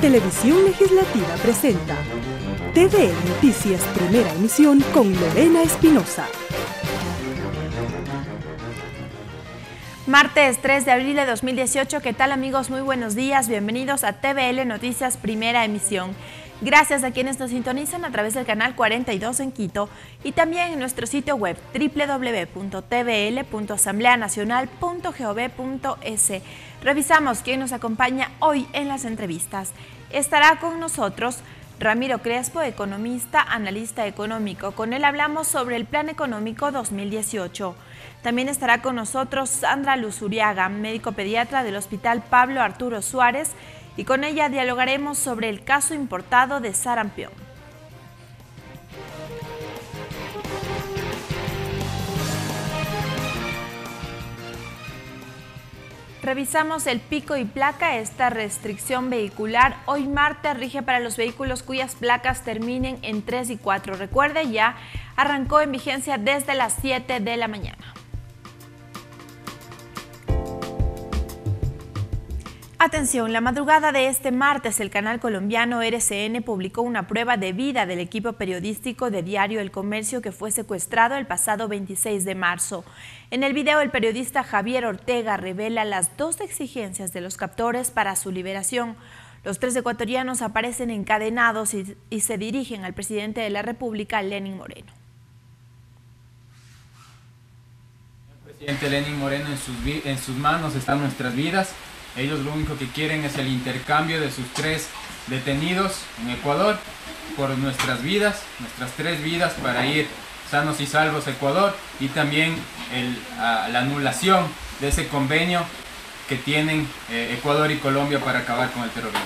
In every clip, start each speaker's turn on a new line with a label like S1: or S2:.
S1: Televisión Legislativa presenta TVE Noticias Primera Emisión con Lorena Espinosa.
S2: Martes 3 de abril de 2018, ¿qué tal amigos? Muy buenos días, bienvenidos a TVL Noticias Primera Emisión. Gracias a quienes nos sintonizan a través del canal 42 en Quito y también en nuestro sitio web www.tvl.asambleanacional.gov.es. Revisamos quién nos acompaña hoy en las entrevistas. Estará con nosotros Ramiro Crespo, economista, analista económico. Con él hablamos sobre el Plan Económico 2018. También estará con nosotros Sandra Luzuriaga, médico pediatra del Hospital Pablo Arturo Suárez, y con ella dialogaremos sobre el caso importado de sarampión. Revisamos el pico y placa. Esta restricción vehicular hoy martes rige para los vehículos cuyas placas terminen en 3 y 4. Recuerde, ya arrancó en vigencia desde las 7 de la mañana. Atención, la madrugada de este martes el canal colombiano RCN publicó una prueba de vida del equipo periodístico de Diario El Comercio que fue secuestrado el pasado 26 de marzo. En el video el periodista Javier Ortega revela las dos exigencias de los captores para su liberación. Los 3 ecuatorianos aparecen encadenados y se dirigen al presidente de la República, Lenín Moreno.
S3: El presidente Lenín Moreno, en sus manos están nuestras vidas. Ellos lo único que quieren es el intercambio de sus 3 detenidos en Ecuador por nuestras 3 vidas para ir sanos y salvos a Ecuador, y también la anulación de ese convenio que tienen Ecuador y Colombia para acabar con el terrorismo.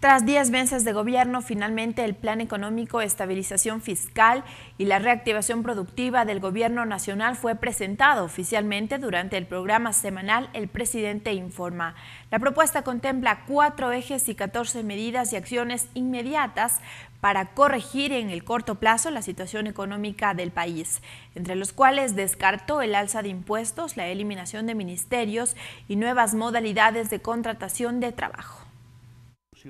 S2: Tras 10 meses de gobierno, finalmente el Plan Económico de Estabilización Fiscal y la Reactivación Productiva del Gobierno Nacional fue presentado oficialmente durante el programa semanal El Presidente Informa. La propuesta contempla 4 ejes y 14 medidas y acciones inmediatas para corregir en el corto plazo la situación económica del país, entre los cuales descartó el alza de impuestos, la eliminación de ministerios y nuevas modalidades de contratación de trabajo.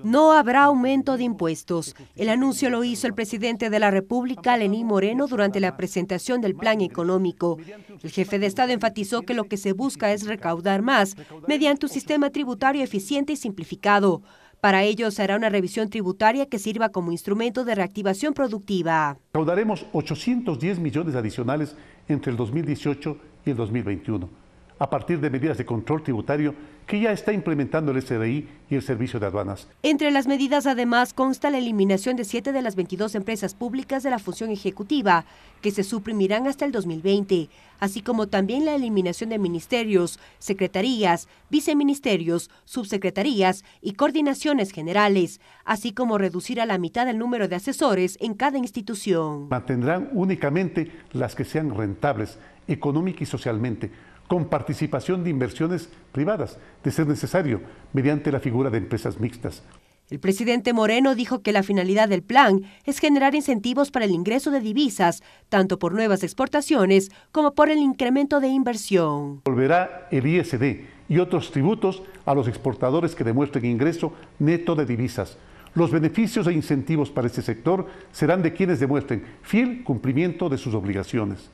S4: No habrá aumento de impuestos. El anuncio lo hizo el presidente de la República, Lenín Moreno, durante la presentación del plan económico. El jefe de Estado enfatizó que lo que se busca es recaudar más mediante un sistema tributario eficiente y simplificado. Para ello, se hará una revisión tributaria que sirva como instrumento de reactivación productiva.
S5: Recaudaremos 810 millones adicionales entre el 2018 y el 2021. A partir de medidas de control tributario que ya está implementando el SRI y el Servicio de Aduanas.
S4: Entre las medidas además consta la eliminación de 7 de las 22 empresas públicas de la función ejecutiva, que se suprimirán hasta el 2020, así como también la eliminación de ministerios, secretarías, viceministerios, subsecretarías y coordinaciones generales, así como reducir a la mitad el número de asesores en cada institución.
S5: Mantendrán únicamente las que sean rentables, económica y socialmente, con participación de inversiones privadas, de ser necesario, mediante la figura de empresas mixtas.
S4: El presidente Moreno dijo que la finalidad del plan es generar incentivos para el ingreso de divisas, tanto por nuevas exportaciones como por el incremento de inversión.
S5: Volverá el ISD y otros tributos a los exportadores que demuestren ingreso neto de divisas. Los beneficios e incentivos para este sector serán de quienes demuestren fiel cumplimiento de sus obligaciones.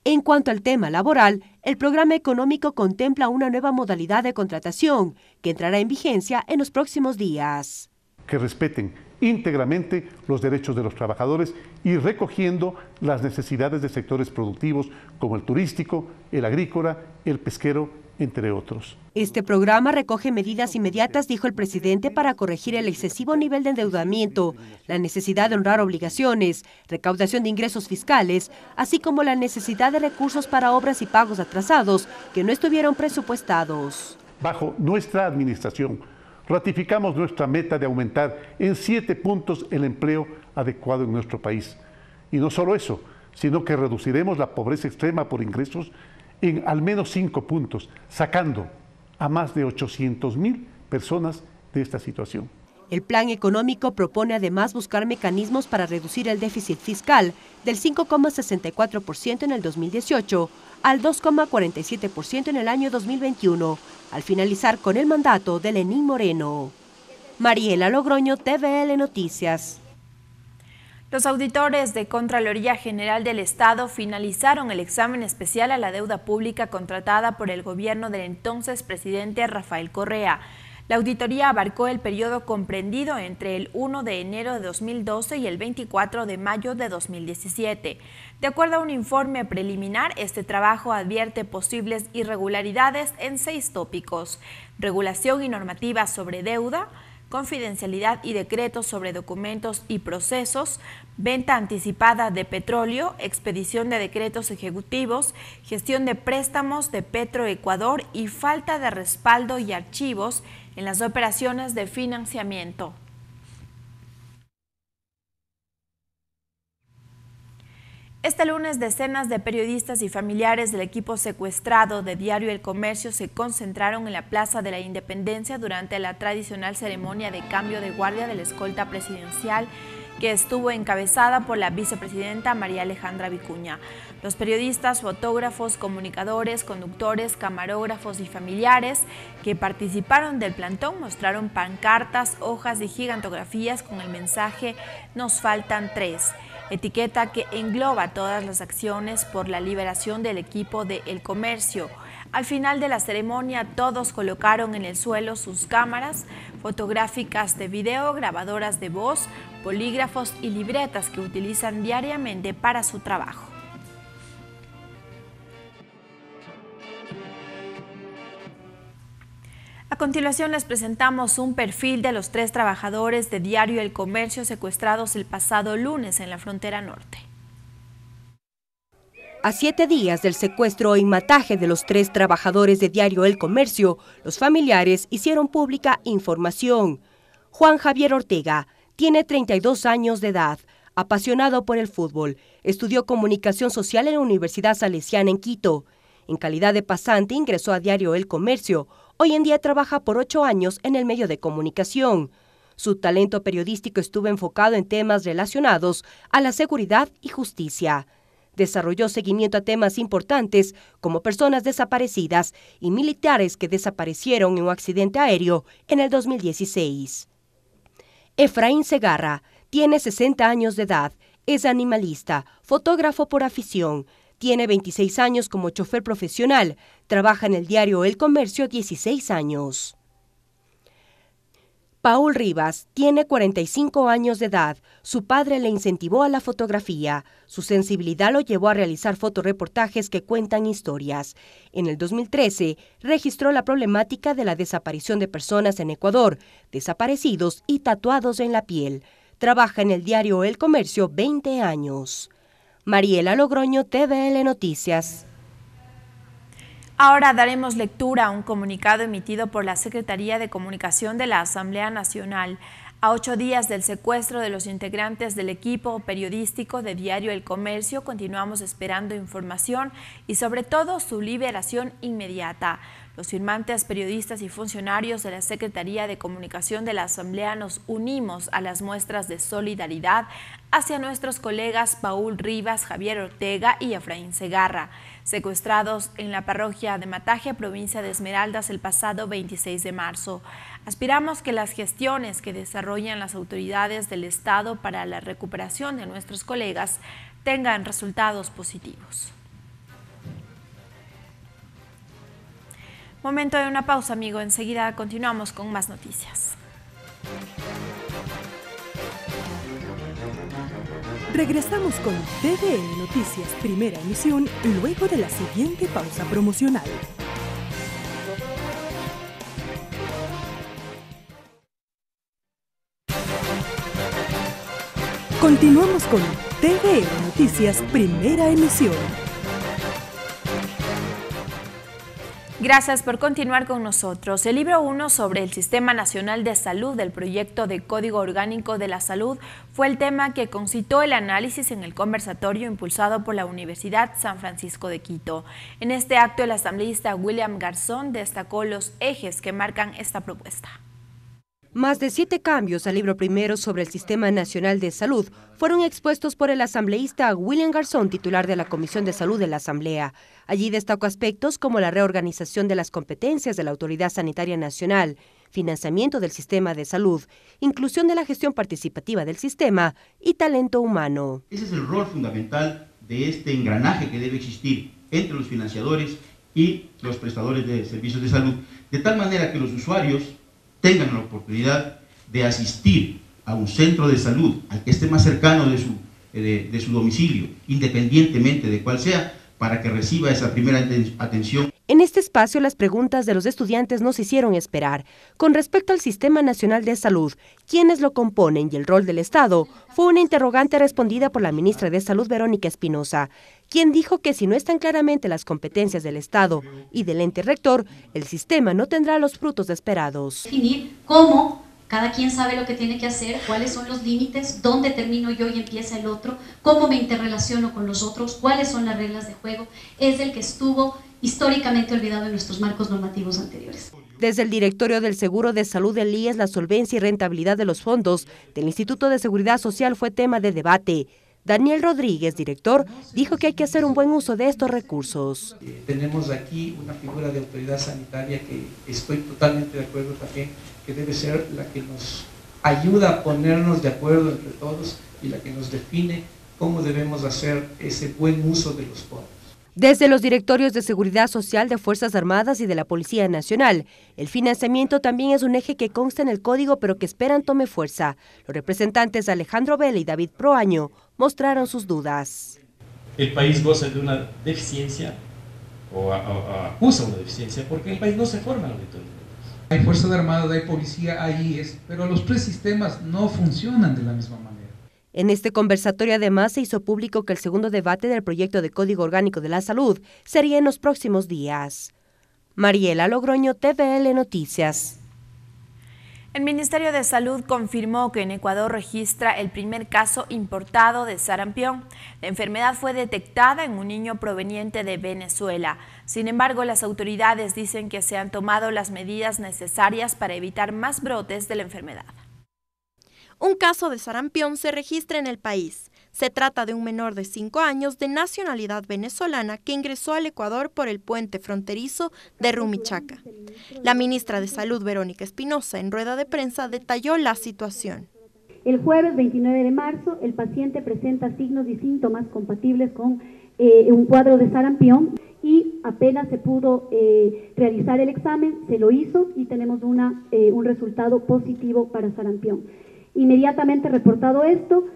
S4: En cuanto al tema laboral, el programa económico contempla una nueva modalidad de contratación que entrará en vigencia en los próximos días.
S5: Que respeten íntegramente los derechos de los trabajadores y recogiendo las necesidades de sectores productivos como el turístico, el agrícola, el pesquero, entre otros.
S4: Este programa recoge medidas inmediatas, dijo el presidente, para corregir el excesivo nivel de endeudamiento, la necesidad de honrar obligaciones, recaudación de ingresos fiscales, así como la necesidad de recursos para obras y pagos atrasados que no estuvieron presupuestados.
S5: Bajo nuestra administración, ratificamos nuestra meta de aumentar en 7 puntos el empleo adecuado en nuestro país. Y no solo eso, sino que reduciremos la pobreza extrema por ingresos en al menos 5 puntos, sacando a más de 800,000 personas de esta situación.
S4: El plan económico propone además buscar mecanismos para reducir el déficit fiscal del 5,64% en el 2018 al 2,47% en el año 2021, al finalizar con el mandato de Lenín Moreno. Mariela Logroño, TVL Noticias.
S2: Los auditores de Contraloría General del Estado finalizaron el examen especial a la deuda pública contratada por el gobierno del entonces presidente Rafael Correa. La auditoría abarcó el periodo comprendido entre el 1 de enero de 2012 y el 24 de mayo de 2017. De acuerdo a un informe preliminar, este trabajo advierte posibles irregularidades en 6 tópicos: regulación y normativa sobre deuda, confidencialidad y decretos sobre documentos y procesos, venta anticipada de petróleo, expedición de decretos ejecutivos, gestión de préstamos de Petroecuador y falta de respaldo y archivos en las operaciones de financiamiento. Este lunes, decenas de periodistas y familiares del equipo secuestrado de Diario El Comercio se concentraron en la Plaza de la Independencia durante la tradicional ceremonia de cambio de guardia de la escolta presidencial que estuvo encabezada por la vicepresidenta María Alejandra Vicuña. Los periodistas, fotógrafos, comunicadores, conductores, camarógrafos y familiares que participaron del plantón mostraron pancartas, hojas y gigantografías con el mensaje "Nos faltan 3", etiqueta que engloba todas las acciones por la liberación del equipo de El Comercio. Al final de la ceremonia, todos colocaron en el suelo sus cámaras fotográficas de video, grabadoras de voz, polígrafos y libretas que utilizan diariamente para su trabajo. A continuación les presentamos un perfil de los 3 trabajadores de Diario El Comercio secuestrados el pasado lunes en la frontera norte.
S4: A 7 días del secuestro y mataje de los 3 trabajadores de Diario El Comercio, los familiares hicieron pública información. Juan Javier Ortega tiene 32 años de edad, apasionado por el fútbol, estudió comunicación social en la Universidad Salesiana en Quito. En calidad de pasante ingresó a Diario El Comercio. Hoy en día trabaja por 8 años en el medio de comunicación. Su talento periodístico estuvo enfocado en temas relacionados a la seguridad y justicia. Desarrolló seguimiento a temas importantes como personas desaparecidas y militares que desaparecieron en un accidente aéreo en el 2016. Efraín Segarra tiene 60 años de edad, es animalista, fotógrafo por afición. Tiene 26 años como chofer profesional, trabaja en el Diario El Comercio 16 años. Paul Rivas tiene 45 años de edad. Su padre le incentivó a la fotografía. Su sensibilidad lo llevó a realizar fotoreportajes que cuentan historias. En el 2013 registró la problemática de la desaparición de personas en Ecuador, desaparecidos y tatuados en la piel. Trabaja en el Diario El Comercio 20 años. Mariela Logroño, TVL Noticias.
S2: Ahora daremos lectura a un comunicado emitido por la Secretaría de Comunicación de la Asamblea Nacional. A 8 días del secuestro de los integrantes del equipo periodístico de Diario El Comercio, continuamos esperando información y sobre todo su liberación inmediata. Los firmantes, periodistas y funcionarios de la Secretaría de Comunicación de la Asamblea nos unimos a las muestras de solidaridad hacia nuestros colegas Paul Rivas, Javier Ortega y Efraín Segarra, secuestrados en la parroquia de Mataje, provincia de Esmeraldas, el pasado 26 de marzo. Aspiramos que las gestiones que desarrollan las autoridades del Estado para la recuperación de nuestros colegas tengan resultados positivos. Momento de una pausa, amigo. Enseguida continuamos con más noticias.
S1: Regresamos con TVN Noticias Primera Emisión luego de la siguiente pausa promocional. Continuamos con TVN Noticias Primera Emisión.
S2: Gracias por continuar con nosotros. El libro 1 sobre el Sistema Nacional de Salud del proyecto de Código Orgánico de la Salud fue el tema que concitó el análisis en el conversatorio impulsado por la Universidad San Francisco de Quito. En este acto, el asambleísta William Garzón destacó los ejes que marcan esta propuesta.
S4: Más de 7 cambios al libro primero sobre el Sistema Nacional de Salud fueron expuestos por el asambleísta William Garzón, titular de la Comisión de Salud de la Asamblea. Allí destacó aspectos como la reorganización de las competencias de la Autoridad Sanitaria Nacional, financiamiento del sistema de salud, inclusión de la gestión participativa del sistema y talento humano.
S6: Ese es el rol fundamental de este engranaje que debe existir entre los financiadores y los prestadores de servicios de salud, de tal manera que los usuarios tengan la oportunidad de asistir a un centro de salud, al que esté más cercano de su domicilio, independientemente de cuál sea, para que reciba esa primera atención.
S4: En este espacio, las preguntas de los estudiantes no se hicieron esperar. Con respecto al Sistema Nacional de Salud, quiénes lo componen y el rol del Estado, fue una interrogante respondida por la ministra de Salud, Verónica Espinosa, quien dijo que si no están claramente las competencias del Estado y del ente rector, el sistema no tendrá los frutos esperados.
S7: Definir cómo cada quien sabe lo que tiene que hacer, cuáles son los límites, dónde termino yo y empieza el otro, cómo me interrelaciono con los otros, cuáles son las reglas de juego, es el que estuvo históricamente olvidado en nuestros marcos normativos anteriores.
S4: Desde el Directorio del Seguro de Salud del IES, la solvencia y rentabilidad de los fondos del Instituto de Seguridad Social fue tema de debate. Daniel Rodríguez, director, dijo que hay que hacer un buen uso de estos recursos.
S8: Tenemos aquí una figura de autoridad sanitaria que estoy totalmente de acuerdo también, que debe ser la que nos ayuda a ponernos de acuerdo entre todos y la que nos define cómo debemos hacer ese buen uso de los fondos.
S4: Desde los directorios de Seguridad Social de Fuerzas Armadas y de la Policía Nacional, el financiamiento también es un eje que consta en el código pero que esperan tome fuerza. Los representantes Alejandro Vela y David Proaño mostraron sus dudas.
S9: El país goza de una deficiencia o acusa una deficiencia porque en el país no se forma la auditoría.
S10: Hay Fuerzas Armadas, hay Policía, hay IES, pero los tres sistemas no funcionan de la misma manera.
S4: En este conversatorio además se hizo público que el segundo debate del proyecto de Código Orgánico de la Salud sería en los próximos días. Mariela Logroño, TVL Noticias.
S2: El Ministerio de Salud confirmó que en Ecuador registra el primer caso importado de sarampión. La enfermedad fue detectada en un niño proveniente de Venezuela. Sin embargo, las autoridades dicen que se han tomado las medidas necesarias para evitar más brotes de la enfermedad.
S11: Un caso de sarampión se registra en el país. Se trata de un menor de 5 años de nacionalidad venezolana que ingresó al Ecuador por el puente fronterizo de Rumichaca. La ministra de Salud, Verónica Espinosa, en rueda de prensa detalló la situación.
S12: El jueves 29 de marzo, el paciente presenta signos y síntomas compatibles con un cuadro de sarampión y apenas se pudo realizar el examen, se lo hizo y tenemos un resultado positivo para sarampión. Inmediatamente reportado esto,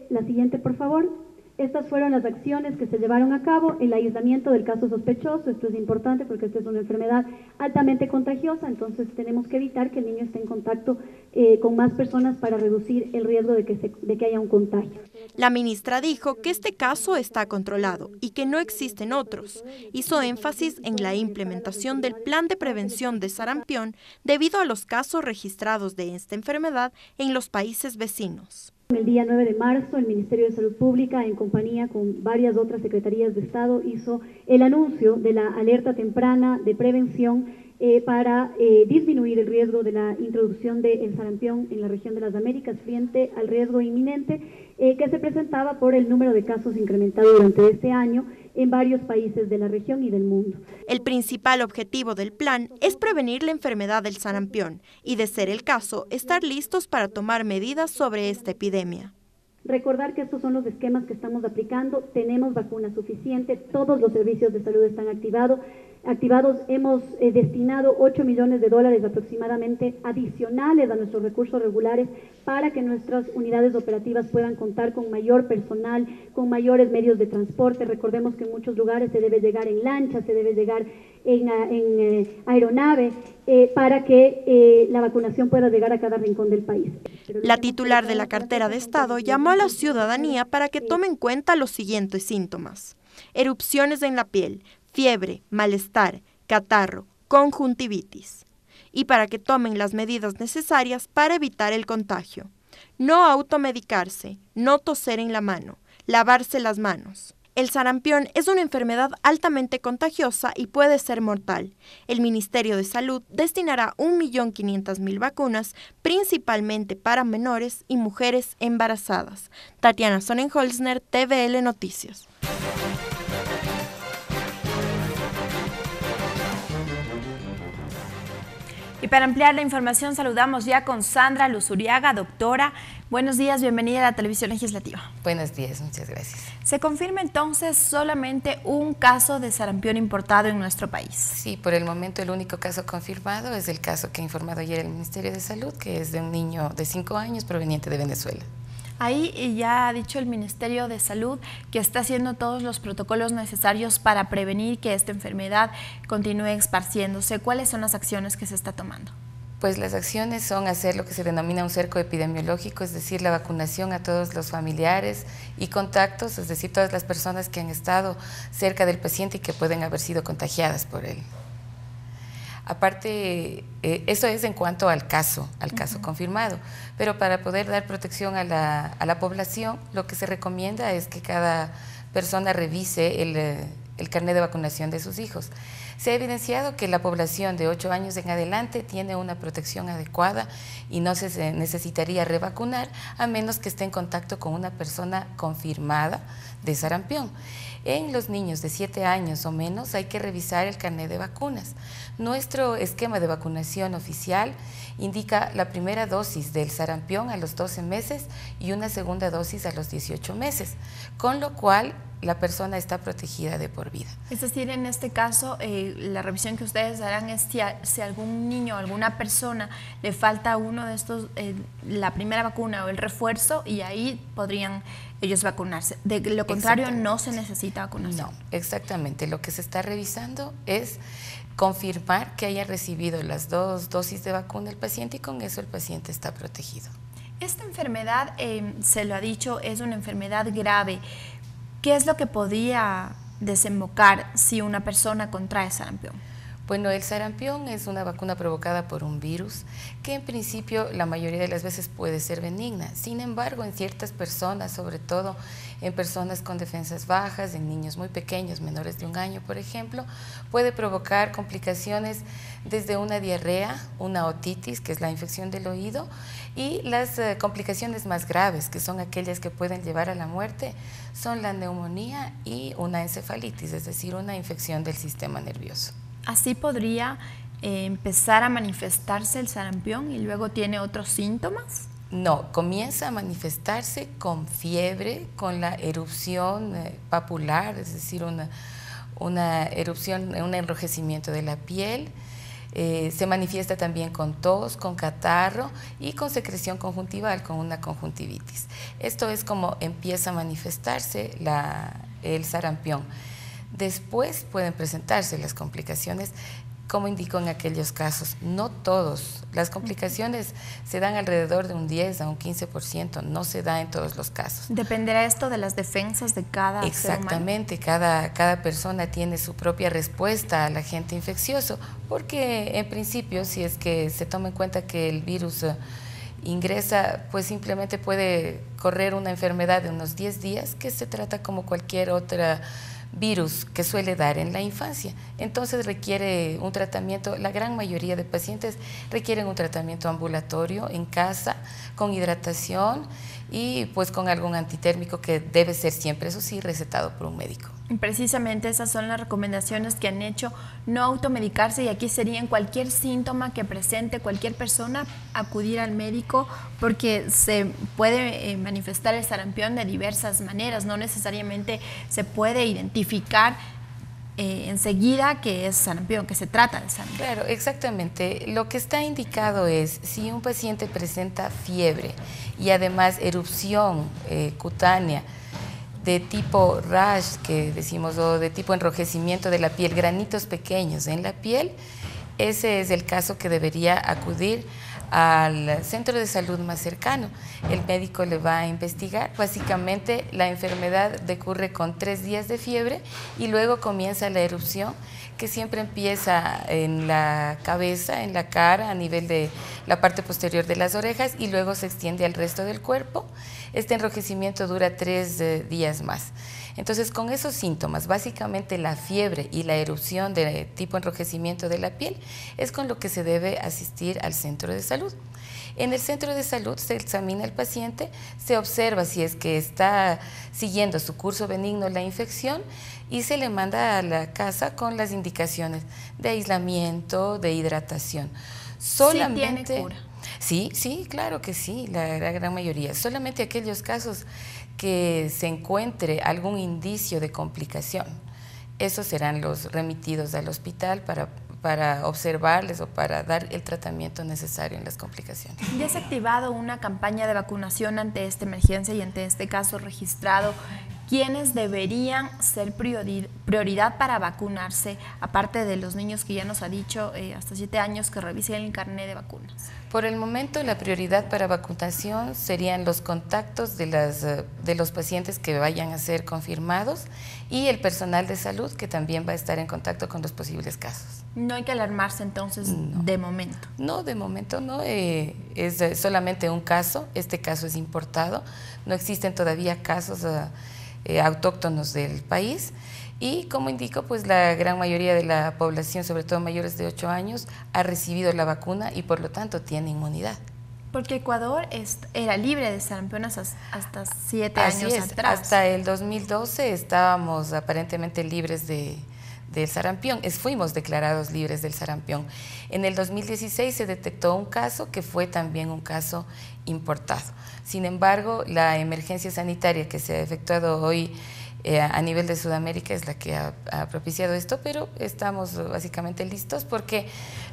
S12: la siguiente por favor, estas fueron las acciones que se llevaron a cabo, el aislamiento del caso sospechoso, esto es importante porque esta es una enfermedad altamente contagiosa, entonces tenemos que evitar que el niño esté en contacto con más personas para reducir el riesgo de que haya un contagio.
S11: La ministra dijo que este caso está controlado y que no existen otros. Hizo énfasis en la implementación del plan de prevención de sarampión debido a los casos registrados de esta enfermedad en los países vecinos.
S12: El día 9 de marzo, el Ministerio de Salud Pública, en compañía con varias otras secretarías de Estado, hizo el anuncio de la alerta temprana de prevención para disminuir el riesgo de la introducción del sarampión en la región de las Américas frente al riesgo inminente que se presentaba por el número de casos incrementado durante este año en varios países de la región y del mundo.
S11: El principal objetivo del plan es prevenir la enfermedad del sarampión y, de ser el caso, estar listos para tomar medidas sobre esta epidemia.
S12: Recordar que estos son los esquemas que estamos aplicando, tenemos vacuna suficiente, todos los servicios de salud están activados, hemos destinado $8 millones aproximadamente adicionales a nuestros recursos regulares para que nuestras unidades operativas puedan contar con mayor personal, con mayores medios de transporte. Recordemos que en muchos lugares se debe llegar en lancha, se debe llegar en aeronave para que la vacunación pueda llegar a cada rincón del país.
S11: La titular de la cartera de Estado llamó a la ciudadanía para que tome en cuenta los siguientes síntomas: erupciones en la piel, fiebre, malestar, catarro, conjuntivitis, y para que tomen las medidas necesarias para evitar el contagio. No automedicarse, no toser en la mano, lavarse las manos. El sarampión es una enfermedad altamente contagiosa y puede ser mortal. El Ministerio de Salud destinará 1.500.000 vacunas, principalmente para menores y mujeres embarazadas. Tatiana Sonnenholzner, TVL Noticias.
S2: Y para ampliar la información saludamos ya con Sandra Luzuriaga, doctora. Buenos días, bienvenida a la Televisión Legislativa.
S13: Buenos días, muchas gracias.
S2: ¿Se confirma entonces solamente un caso de sarampión importado en nuestro país?
S13: Sí, por el momento el único caso confirmado es el caso que ha informado ayer el Ministerio de Salud, que es de un niño de 5 años proveniente de Venezuela.
S2: Ahí ya ha dicho el Ministerio de Salud que está haciendo todos los protocolos necesarios para prevenir que esta enfermedad continúe esparciéndose. ¿Cuáles son las acciones que se está tomando?
S13: Pues las acciones son hacer lo que se denomina un cerco epidemiológico, es decir, la vacunación a todos los familiares y contactos, es decir, todas las personas que han estado cerca del paciente y que pueden haber sido contagiadas por él. Aparte, eso es en cuanto al caso confirmado, pero para poder dar protección a la población, lo que se recomienda es que cada persona revise el carnet de vacunación de sus hijos. Se ha evidenciado que la población de 8 años en adelante tiene una protección adecuada y no se necesitaría revacunar a menos que esté en contacto con una persona confirmada de sarampión. En los niños de 7 años o menos hay que revisar el carnet de vacunas. Nuestro esquema de vacunación oficial indica la primera dosis del sarampión a los 12 meses y una segunda dosis a los 18 meses, con lo cual la persona está protegida de por vida.
S2: Es decir, en este caso, la revisión que ustedes harán es si a algún niño o alguna persona le falta uno de estos, la primera vacuna o el refuerzo, y ahí podrían ellos vacunarse. De lo contrario, no se necesita vacunación.
S13: No, exactamente. Lo que se está revisando es confirmar que haya recibido las 2 dosis de vacuna el paciente y con eso el paciente está protegido.
S2: Esta enfermedad, se lo ha dicho, es una enfermedad grave. ¿Qué es lo que podría desembocar si una persona contrae sarampión?
S13: Bueno, el sarampión es una vacuna provocada por un virus que en principio la mayoría de las veces puede ser benigna. Sin embargo, en ciertas personas, sobre todo en personas con defensas bajas, en niños muy pequeños, menores de 1 año, por ejemplo, puede provocar complicaciones desde una diarrea, una otitis, que es la infección del oído, y las complicaciones más graves, que son aquellas que pueden llevar a la muerte, son la neumonía y una encefalitis, es decir, una infección del sistema nervioso.
S2: ¿Así podría empezar a manifestarse el sarampión y luego tiene otros síntomas?
S13: No, comienza a manifestarse con fiebre, con la erupción papular, es decir, una erupción, un enrojecimiento de la piel. Se manifiesta también con tos, con catarro y con secreción conjuntival, con una conjuntivitis. Esto es como empieza a manifestarse el sarampión. Después pueden presentarse las complicaciones, como indico en aquellos casos, no todos. Las complicaciones se dan alrededor de un 10 a un 15%, no se da en todos los casos.
S2: ¿Dependerá esto de las defensas de cada ser humano?
S13: Exactamente, cada persona tiene su propia respuesta al agente infeccioso, porque en principio, si es que se toma en cuenta que el virus ingresa, pues simplemente puede correr una enfermedad de unos 10 días, que se trata como cualquier otra virus que suele dar en la infancia. Entonces requiere un tratamiento, la gran mayoría de pacientes requieren un tratamiento ambulatorio en casa, con hidratación y pues con algún antitérmico que debe ser siempre, eso sí, recetado por un médico.
S2: Precisamente esas son las recomendaciones que han hecho, no automedicarse, y aquí serían cualquier síntoma que presente cualquier persona, acudir al médico, porque se puede manifestar el sarampión de diversas maneras, no necesariamente se puede identificar enseguida que es sarampión, que se trata de sarampión.
S13: Claro, exactamente. Lo que está indicado es si un paciente presenta fiebre y además erupción cutánea de tipo rash, que decimos, o de tipo enrojecimiento de la piel, granitos pequeños en la piel, ese es el caso que debería acudir al centro de salud más cercano. El médico le va a investigar. Básicamente la enfermedad decurre con 3 días de fiebre y luego comienza la erupción, que siempre empieza en la cabeza, en la cara, a nivel de la parte posterior de las orejas, y luego se extiende al resto del cuerpo. Este enrojecimiento dura 3 días más. Entonces, con esos síntomas, básicamente la fiebre y la erupción de tipo enrojecimiento de la piel, es con lo que se debe asistir al centro de salud. En el centro de salud se examina al paciente, se observa si es que está siguiendo su curso benigno la infección y se le manda a la casa con las indicaciones de aislamiento, de hidratación. Solamente,
S2: ¿Sí tiene cura?
S13: Sí, claro que sí, la gran mayoría. Solamente aquellos casos que se encuentre algún indicio de complicación, esos serán los remitidos al hospital para observarles o para dar el tratamiento necesario en las complicaciones.
S2: ¿Ya se ha activado una campaña de vacunación ante esta emergencia y ante este caso registrado? ¿Quiénes deberían ser prioridad para vacunarse, aparte de los niños que ya nos ha dicho hasta 7 años que revisen el carnet de vacunas?
S13: Por el momento la prioridad para vacunación serían los contactos de los pacientes que vayan a ser confirmados y el personal de salud que también va a estar en contacto con los posibles casos.
S2: No hay que alarmarse entonces de momento.
S13: No, de momento no, es solamente un caso, este caso es importado, no existen todavía casos autóctonos del país y como indico, pues la gran mayoría de la población, sobre todo mayores de 8 años, ha recibido la vacuna y por lo tanto tiene inmunidad.
S2: Porque Ecuador era libre de sarampión hasta 7 años atrás.
S13: Hasta el 2012 estábamos aparentemente libres del sarampión, fuimos declarados libres del sarampión. En el 2016 se detectó un caso que fue también un caso importado. Sin embargo, la emergencia sanitaria que se ha efectuado hoy a nivel de Sudamérica es la que ha propiciado esto, pero estamos básicamente listos porque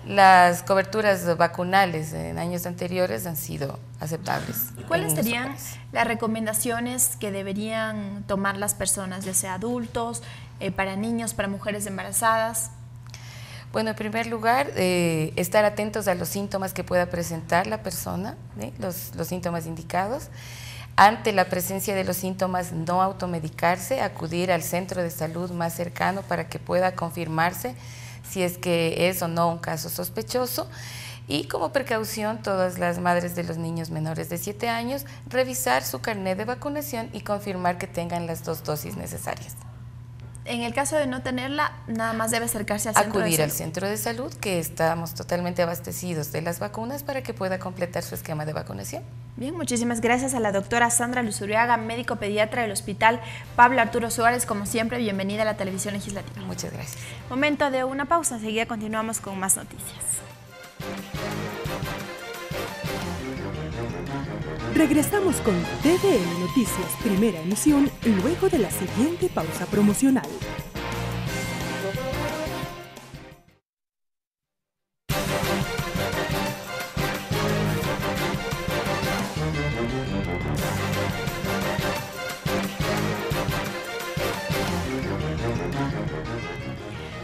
S13: las coberturas vacunales en años anteriores han sido aceptables.
S2: ¿Cuáles serían las recomendaciones que deberían tomar las personas, ya sea adultos, para niños, para mujeres embarazadas?
S13: Bueno, en primer lugar, estar atentos a los síntomas que pueda presentar la persona, los síntomas indicados. Ante la presencia de los síntomas, no automedicarse, acudir al centro de salud más cercano para que pueda confirmarse si es que es o no un caso sospechoso. Y como precaución, todas las madres de los niños menores de 7 años, revisar su carnet de vacunación y confirmar que tengan las 2 dosis necesarias.
S2: En el caso de no tenerla, nada más debe acercarse al centro de salud.
S13: Acudir al centro de salud, que estamos totalmente abastecidos de las vacunas para que pueda completar su esquema de vacunación.
S2: Bien, muchísimas gracias a la doctora Sandra Luzuriaga, médico pediatra del Hospital Pablo Arturo Suárez. Como siempre, bienvenida a la Televisión Legislativa.
S13: Muchas gracias.
S2: Momento de una pausa, enseguida continuamos con más noticias.
S1: Regresamos con TVN Noticias, primera emisión, luego de la siguiente pausa promocional.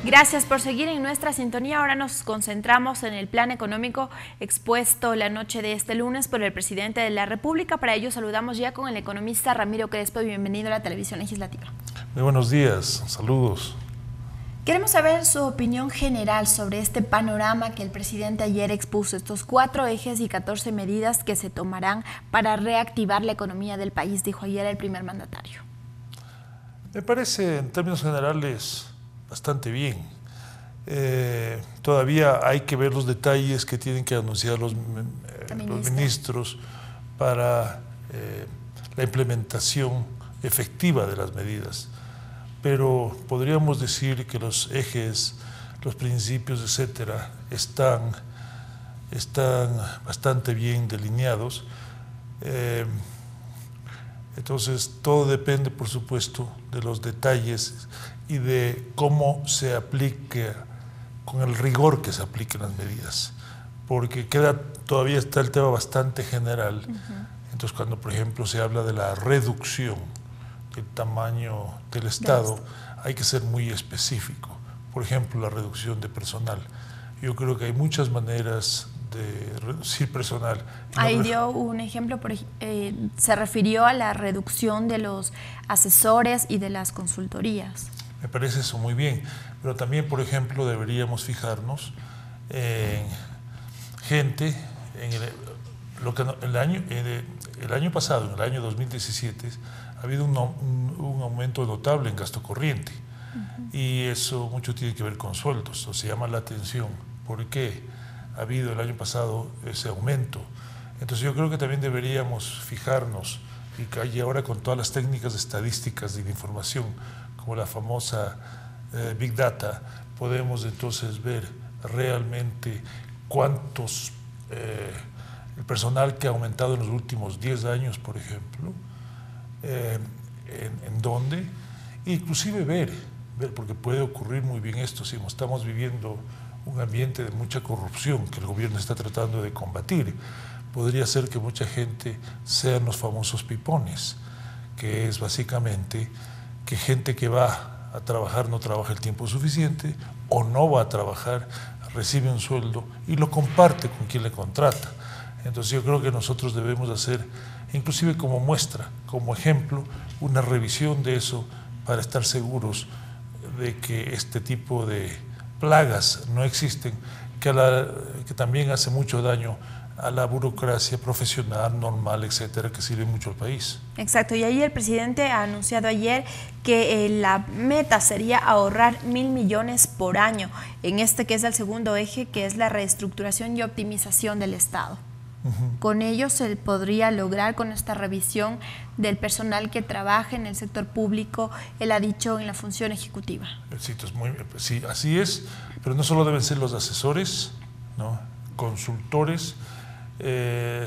S2: Gracias por seguir en nuestra sintonía. Ahora nos concentramos en el plan económico expuesto la noche de este lunes por el presidente de la República. Para ello saludamos ya con el economista Ramiro Crespo. Bienvenido a la Televisión Legislativa.
S14: Muy buenos días, saludos.
S2: Queremos saber su opinión general sobre este panorama que el presidente ayer expuso, estos 4 ejes y 14 medidas que se tomarán para reactivar la economía del país, dijo ayer el primer mandatario.
S14: Me parece, en términos generales, bastante bien. Todavía hay que ver los detalles que tienen que anunciar los ministros para la implementación efectiva de las medidas. Pero podríamos decir que los ejes, los principios, etcétera, están bastante bien delineados. Entonces, todo depende, por supuesto, de los detalles y de cómo se aplique, con el rigor que se apliquen las medidas, porque todavía está el tema bastante general. Entonces, cuando, por ejemplo, se habla de la reducción del tamaño del Estado, hay que ser muy específico. Por ejemplo, la reducción de personal. Yo creo que hay muchas maneras de reducir personal.
S2: Ahí dio un ejemplo, se refirió a la reducción de los asesores y de las consultorías.
S14: Me parece eso muy bien, pero también, por ejemplo, deberíamos fijarnos en gente, el año pasado, en el año 2017, ha habido un aumento notable en gasto corriente. Y eso mucho tiene que ver con sueldos. O se llama la atención. ¿Por qué ha habido el año pasado ese aumento? Entonces yo creo que también deberíamos fijarnos, y ahora con todas las técnicas estadísticas y de información, como la famosa Big Data, podemos entonces ver realmente cuántos, el personal que ha aumentado en los últimos 10 años, por ejemplo, en dónde, inclusive ver, porque puede ocurrir muy bien esto, si estamos viviendo un ambiente de mucha corrupción que el gobierno está tratando de combatir, podría ser que mucha gente sean los famosos pipones, que es básicamente que gente que va a trabajar no trabaja el tiempo suficiente o no va a trabajar, recibe un sueldo y lo comparte con quien le contrata. Entonces yo creo que nosotros debemos hacer, inclusive como muestra, como ejemplo, una revisión de eso para estar seguros de que este tipo de plagas no existen, que también hace mucho daño a la burocracia profesional, normal, etcétera, que sirve mucho al país.
S2: Exacto, y ahí el presidente ha anunciado ayer que la meta sería ahorrar 1.000 millones por año en este que es el segundo eje, que es la reestructuración y optimización del Estado. Con ello se podría lograr, con esta revisión del personal que trabaja en el sector público, él ha dicho, en la función ejecutiva.
S14: Sí, así es, pero no solo deben ser los asesores, ¿no?, consultores,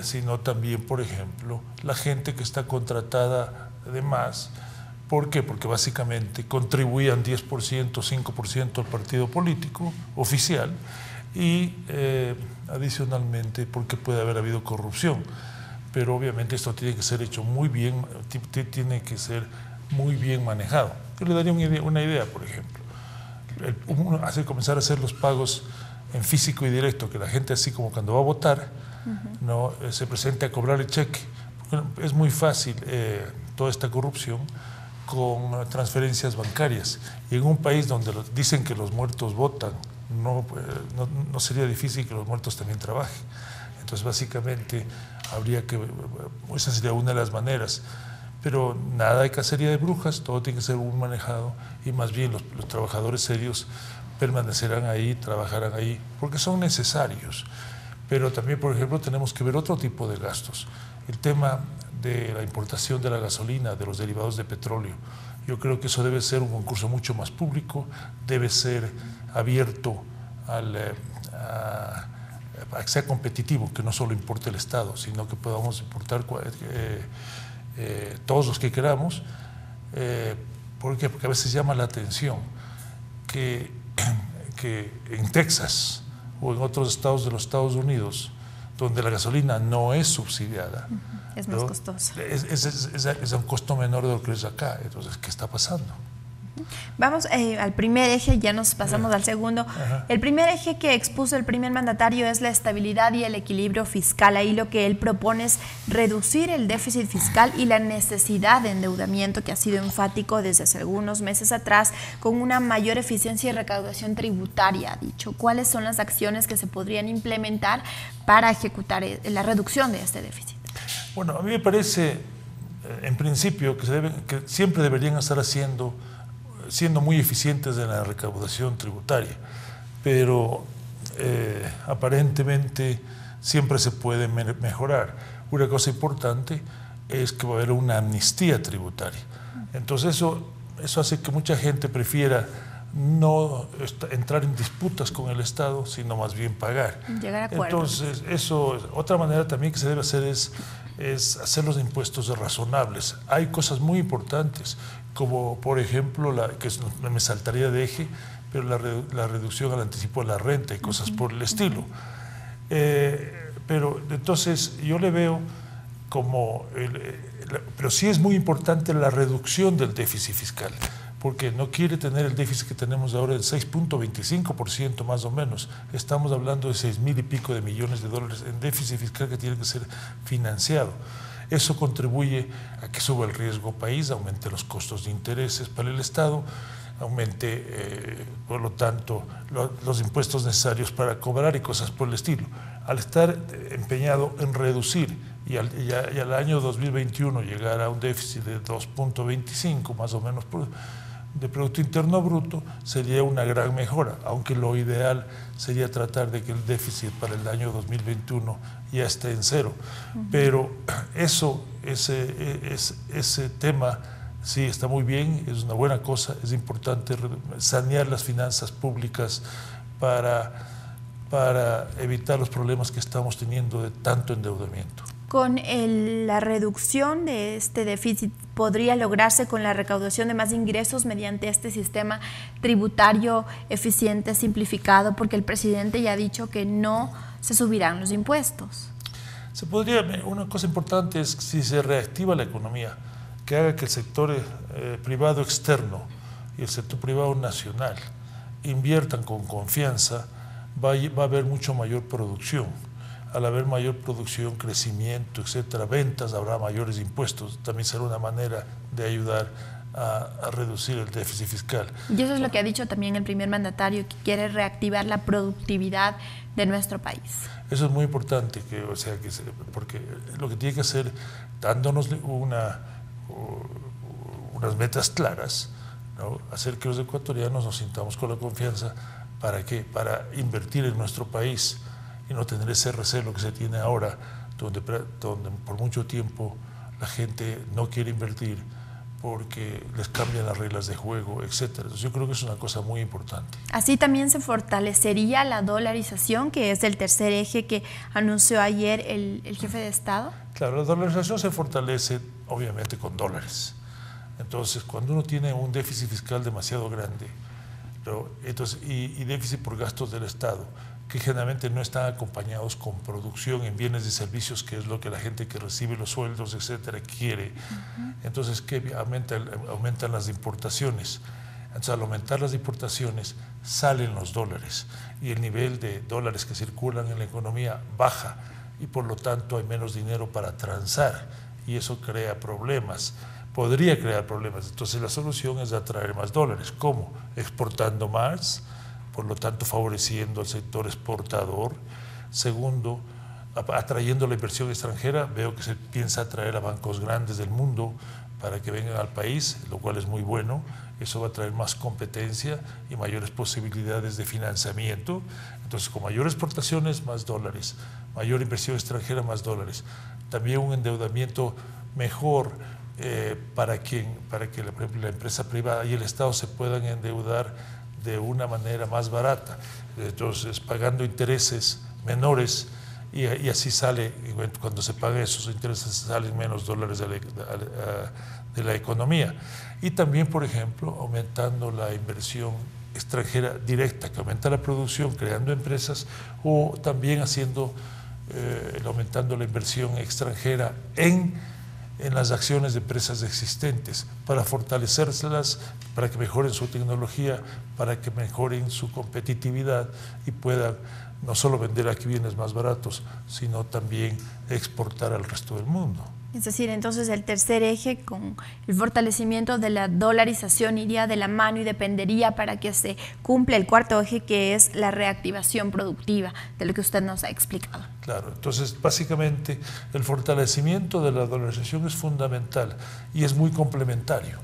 S14: sino también, por ejemplo, la gente que está contratada de más. ¿Por qué? Porque básicamente contribuían 10%, 5% al partido político oficial y adicionalmente porque puede haber habido corrupción. Pero obviamente esto tiene que ser hecho muy bien, tiene que ser muy bien manejado. Yo le daría una idea, por ejemplo. Comenzar a hacer los pagos en físico y directo, que la gente, así como cuando va a votar, no se presente a cobrar el cheque. Porque es muy fácil toda esta corrupción con transferencias bancarias. Y en un país donde dicen que los muertos votan, no sería difícil que los muertos también trabajen. Entonces, básicamente, esa sería una de las maneras. Pero nada de cacería de brujas, todo tiene que ser muy manejado y más bien los trabajadores serios permanecerán ahí, trabajarán ahí, porque son necesarios. Pero también, por ejemplo, tenemos que ver otro tipo de gastos. El tema de la importación de la gasolina, de los derivados de petróleo. Yo creo que eso debe ser un concurso mucho más público, debe ser abierto a que sea competitivo, que no solo importe el Estado, sino que podamos importar todos los que queramos. ¿Por qué? Porque a veces llama la atención que en Texas o en otros estados de los Estados Unidos, donde la gasolina no es subsidiada,
S2: es más costosa.
S14: Es un costo menor de lo que es acá. Entonces, ¿qué está pasando?
S2: Vamos al primer eje, ya nos pasamos al segundo. El primer eje que expuso el primer mandatario es la estabilidad y el equilibrio fiscal. Ahí lo que él propone es reducir el déficit fiscal y la necesidad de endeudamiento, que ha sido enfático desde hace algunos meses atrás, con una mayor eficiencia y recaudación tributaria, ha dicho. ¿Cuáles son las acciones que se podrían implementar para ejecutar la reducción de este déficit?
S14: Bueno, a mí me parece, en principio, que siempre deberían estar siendo muy eficientes en la recaudación tributaria, pero aparentemente siempre se puede mejorar. Una cosa importante es que va a haber una amnistía tributaria. Entonces eso hace que mucha gente prefiera no entrar en disputas con el Estado, sino más bien pagar.
S2: Llegar a acuerdos.
S14: Entonces, otra manera también que se debe hacer es hacer los impuestos razonables. Hay cosas muy importantes, como por ejemplo, que me saltaría de eje, pero la reducción al anticipo de la renta y cosas por el estilo. Pero entonces yo le veo como, pero sí es muy importante la reducción del déficit fiscal, porque no quiere tener el déficit que tenemos ahora del 6.25% más o menos. Estamos hablando de 6.000 y pico de millones de dólares en déficit fiscal que tiene que ser financiado. Eso contribuye a que suba el riesgo país, aumente los costos de intereses para el Estado, aumente, por lo tanto, los impuestos necesarios para cobrar y cosas por el estilo. Al estar empeñado en reducir y al año 2021 llegar a un déficit de 2.25 más o menos de Producto Interno Bruto, sería una gran mejora, aunque lo ideal sería tratar de que el déficit para el año 2021 ya esté en cero. Pero ese tema sí está muy bien, es una buena cosa, es importante sanear las finanzas públicas para evitar los problemas que estamos teniendo de tanto endeudamiento.
S2: Con la reducción de este déficit, ¿podría lograrse con la recaudación de más ingresos mediante este sistema tributario eficiente, simplificado? Porque el presidente ya ha dicho que no se subirán los impuestos.
S14: Se podría, una cosa importante es si se reactiva la economía, que haga que el sector privado externo y el sector privado nacional inviertan con confianza, va a haber mucho mayor producción. Al haber mayor producción, crecimiento, etcétera, ventas, habrá mayores impuestos. También será una manera de ayudar a reducir el déficit fiscal.
S2: Y eso es lo que ha dicho también el primer mandatario, que quiere reactivar la productividad de nuestro país. Eso es muy importante,
S14: porque lo que tiene que hacer, dándonos unas metas claras, ¿no? Hacer que los ecuatorianos nos sintamos con la confianza. ¿Para qué? Para invertir en nuestro país y no tener ese recelo que se tiene ahora, donde por mucho tiempo la gente no quiere invertir porque les cambian las reglas de juego, etcétera. Entonces yo creo que es una cosa muy importante.
S2: Así también se fortalecería la dolarización, que es el tercer eje que anunció ayer el jefe de Estado.
S14: Claro, la dolarización se fortalece obviamente con dólares. Entonces, cuando uno tiene un déficit fiscal demasiado grande, y déficit por gastos del Estado, que generalmente no están acompañados con producción en bienes y servicios, que es lo que la gente que recibe los sueldos, etcétera, quiere. Entonces, ¿qué? Aumentan las importaciones. Entonces, al aumentar las importaciones, salen los dólares y el nivel de dólares que circulan en la economía baja y por lo tanto hay menos dinero para transar y eso crea problemas. Podría crear problemas. Entonces, la solución es atraer más dólares. ¿Cómo? Exportando más, por lo tanto favoreciendo al sector exportador. Segundo, atrayendo la inversión extranjera. Veo que se piensa atraer a bancos grandes del mundo para que vengan al país, lo cual es muy bueno. Eso va a traer más competencia y mayores posibilidades de financiamiento. Entonces, con mayores exportaciones, más dólares. Mayor inversión extranjera, más dólares. También un endeudamiento mejor para que la empresa privada y el Estado se puedan endeudar de una manera más barata, entonces pagando intereses menores y así sale, cuando se pagan esos intereses salen menos dólares de la economía. Y también, por ejemplo, aumentando la inversión extranjera directa, que aumenta la producción, creando empresas, o también aumentando la inversión extranjera en las acciones de empresas existentes, para fortalecérselas, para que mejoren su tecnología, para que mejoren su competitividad y puedan no solo vender aquí bienes más baratos, sino también exportar al resto del mundo.
S2: Es decir, entonces el tercer eje con el fortalecimiento de la dolarización iría de la mano y dependería para que se cumpla el cuarto eje, que es la reactivación productiva, de lo que usted nos ha explicado.
S14: Claro, entonces básicamente el fortalecimiento de la dolarización es fundamental y es muy complementario,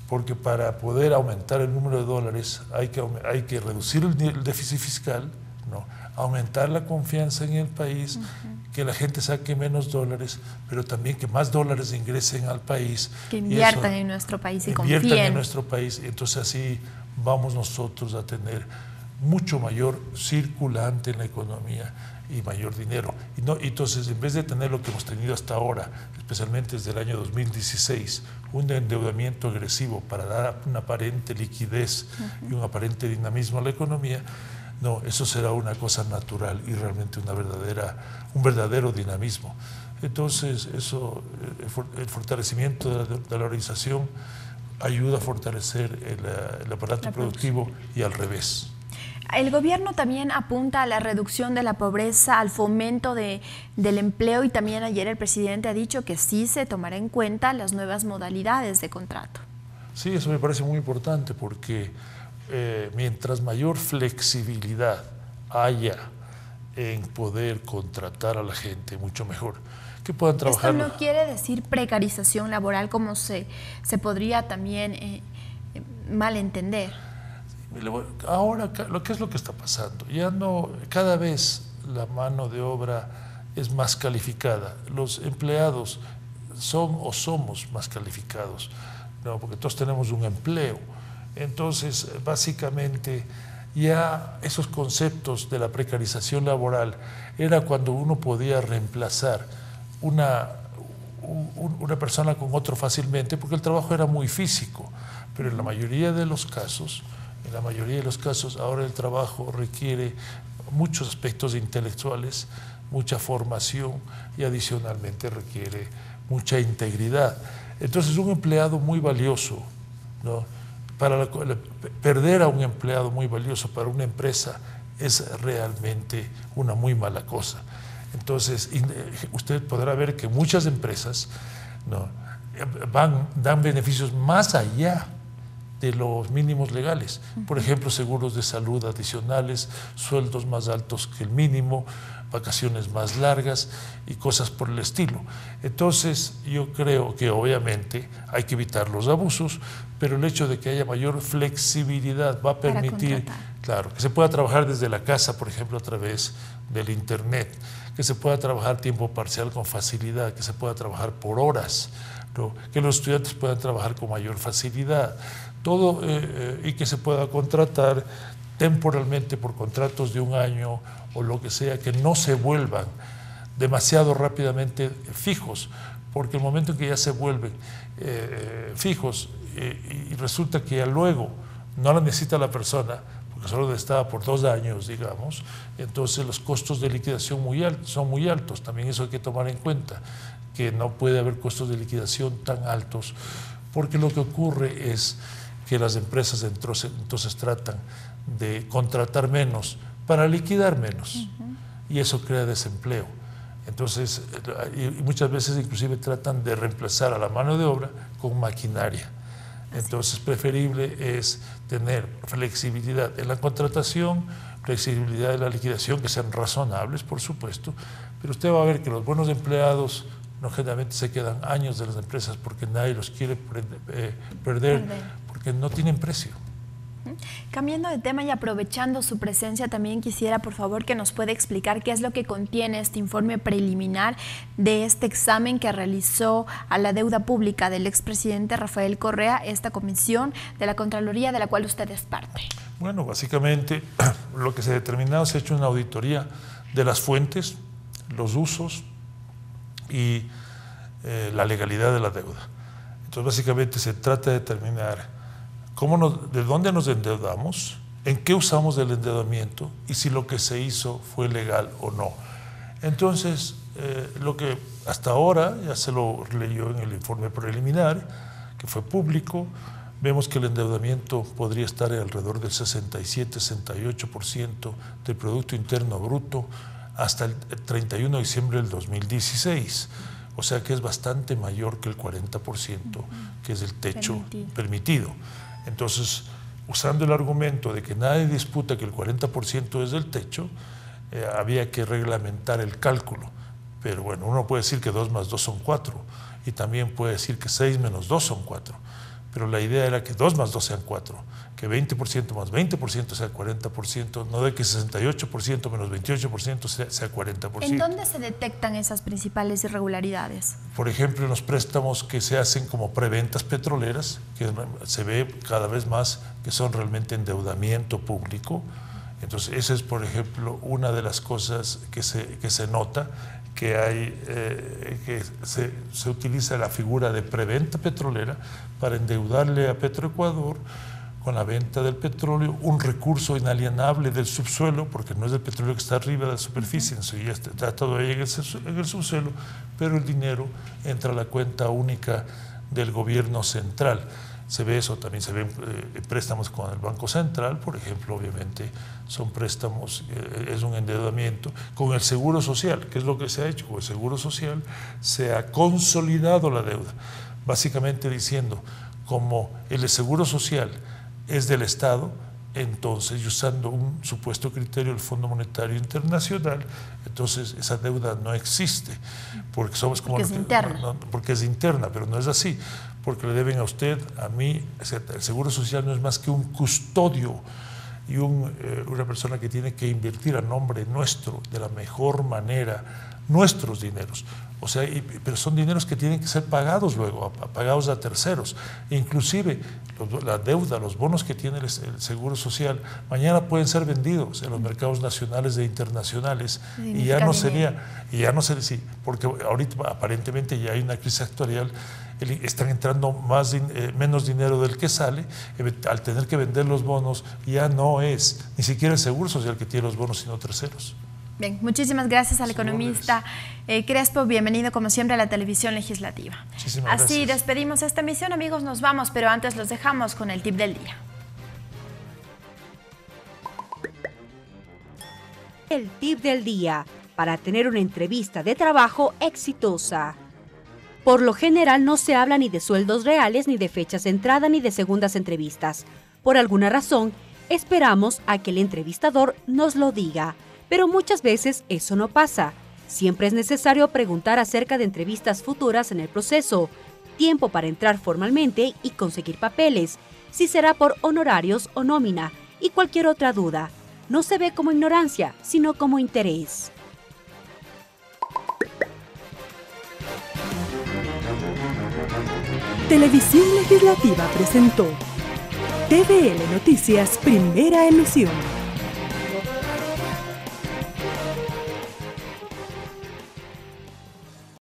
S14: porque para poder aumentar el número de dólares hay que reducir el déficit fiscal, ¿no? Aumentar la confianza en el país, que la gente saque menos dólares, pero también que más dólares ingresen al país.
S2: Que inviertan en nuestro país y confíen.
S14: Inviertan en nuestro país, entonces así vamos nosotros a tener mucho mayor circulante en la economía y mayor dinero. Entonces, en vez de tener lo que hemos tenido hasta ahora, especialmente desde el año 2016, un endeudamiento agresivo para dar una aparente liquidez y un aparente dinamismo a la economía, no, eso será una cosa natural y realmente un verdadero dinamismo. Entonces, el fortalecimiento de la organización ayuda a fortalecer el aparato productivo y al revés.
S2: El gobierno también apunta a la reducción de la pobreza, al fomento del empleo, y también ayer el presidente ha dicho que sí se tomará en cuenta las nuevas modalidades de contrato.
S14: Sí, eso me parece muy importante porque mientras mayor flexibilidad haya en poder contratar a la gente, mucho mejor. que puedan trabajar.
S2: Esto no quiere decir precarización laboral como se podría también malentender.
S14: Ahora, ¿qué es lo que está pasando? Ya no, cada vez la mano de obra es más calificada. Los empleados son o somos más calificados, ¿no? Porque todos tenemos un empleo. Entonces, básicamente, ya esos conceptos de la precarización laboral era cuando uno podía reemplazar una persona con otro fácilmente, porque el trabajo era muy físico. Pero en la mayoría de los casos, ahora el trabajo requiere muchos aspectos intelectuales, mucha formación y adicionalmente requiere mucha integridad. Entonces, un empleado muy valioso, ¿no? Perder a un empleado muy valioso para una empresa es realmente una muy mala cosa. Entonces, usted podrá ver que muchas empresas, ¿no?, dan beneficios más allá de los mínimos legales. Por ejemplo, seguros de salud adicionales, sueldos más altos que el mínimo, vacaciones más largas y cosas por el estilo. Entonces, yo creo que obviamente hay que evitar los abusos, pero el hecho de que haya mayor flexibilidad va a permitir, claro, que se pueda trabajar desde la casa, por ejemplo, a través del internet, que se pueda trabajar tiempo parcial con facilidad, que se pueda trabajar por horas, ¿no?, que los estudiantes puedan trabajar con mayor facilidad, todo, y que se pueda contratar temporalmente por contratos de un año o lo que sea, que no se vuelvan demasiado rápidamente fijos, porque el momento en que ya se vuelven fijos y resulta que ya luego no la necesita la persona, porque solo estaba por 2 años, digamos, entonces los costos de liquidación son muy altos. También eso hay que tomar en cuenta, que no puede haber costos de liquidación tan altos, porque lo que ocurre es que las empresas entonces tratan de contratar menos para liquidar menos, y eso crea desempleo. Entonces, y muchas veces inclusive tratan de reemplazar a la mano de obra con maquinaria. Entonces, preferible es tener flexibilidad en la contratación, flexibilidad en la liquidación, que sean razonables, por supuesto, pero usted va a ver que los buenos empleados no generalmente se quedan años de las empresas porque nadie los quiere perder, porque no tienen precio.
S2: Cambiando de tema y aprovechando su presencia, también quisiera, por favor, que nos pueda explicar qué es lo que contiene este informe preliminar de este examen que realizó a la deuda pública del expresidente Rafael Correa, esta comisión de la Contraloría de la cual usted es parte.
S14: Bueno, básicamente lo que se ha determinado, se ha hecho una auditoría de las fuentes, los usos y la legalidad de la deuda. Entonces, básicamente se trata de determinar de dónde nos endeudamos, en qué usamos el endeudamiento y si lo que se hizo fue legal o no. Entonces, lo que hasta ahora ya se lo leyó en el informe preliminar, que fue público, vemos que el endeudamiento podría estar alrededor del 67-68% del Producto Interno Bruto hasta el 31 de diciembre del 2016. O sea que es bastante mayor que el 40%, que es el techo permitido. Entonces, usando el argumento de que nadie disputa que el 40% es del techo, había que reglamentar el cálculo. Pero bueno, uno puede decir que 2 más 2 son 4 y también puede decir que 6 menos 2 son 4. Pero la idea era que 2 más 2 sean 4, que 20% más 20% sea 40%, no de que 68% menos 28% sea 40%.
S2: ¿En dónde se detectan esas principales irregularidades?
S14: Por ejemplo, en los préstamos que se hacen como preventas petroleras, que se ve cada vez más que son realmente endeudamiento público. Entonces, esa es, por ejemplo, una de las cosas que se nota, que hay, que se utiliza la figura de preventa petrolera para endeudarle a Petroecuador con la venta del petróleo, un recurso inalienable del subsuelo, porque no es el petróleo que está arriba de la superficie, ya está todo ahí en el subsuelo, pero el dinero entra a la cuenta única del gobierno central. Se ve eso, también se ven préstamos con el Banco Central, por ejemplo, obviamente son préstamos, es un endeudamiento. Con el Seguro Social, ¿qué es lo que se ha hecho? Con el Seguro Social se ha consolidado la deuda, básicamente diciendo, como el Seguro Social es del Estado, entonces, y usando un supuesto criterio del Fondo Monetario Internacional, entonces esa deuda no existe, porque somos como...
S2: Porque es interna.
S14: Porque es interna, pero no es así, porque le deben a usted, a mí, el Seguro Social no es más que un custodio y una persona que tiene que invertir a nombre nuestro, de la mejor manera, nuestros dineros. O sea, pero son dineros que tienen que ser pagados luego, pagados a terceros. Inclusive la deuda, los bonos que tiene el Seguro Social, mañana pueden ser vendidos en los mercados nacionales e internacionales y ya no sería, sí, porque ahorita aparentemente ya hay una crisis actuarial, están entrando menos dinero del que sale, al tener que vender los bonos ya no es ni siquiera el Seguro Social que tiene los bonos, sino terceros.
S2: Bien, muchísimas gracias al economista Crespo. Bienvenido como siempre a la televisión legislativa.
S14: Muchísimas gracias.
S2: Así despedimos esta emisión, amigos, nos vamos, pero antes los dejamos con el tip del día.
S4: El tip del día para tener una entrevista de trabajo exitosa. Por lo general no se habla ni de sueldos reales, ni de fechas de entrada, ni de segundas entrevistas. Por alguna razón, esperamos a que el entrevistador nos lo diga. Pero muchas veces eso no pasa. Siempre es necesario preguntar acerca de entrevistas futuras en el proceso, tiempo para entrar formalmente y conseguir papeles, si será por honorarios o nómina, y cualquier otra duda. No se ve como ignorancia, sino como interés.
S1: Televisión Legislativa presentó TVN Noticias, primera emisión.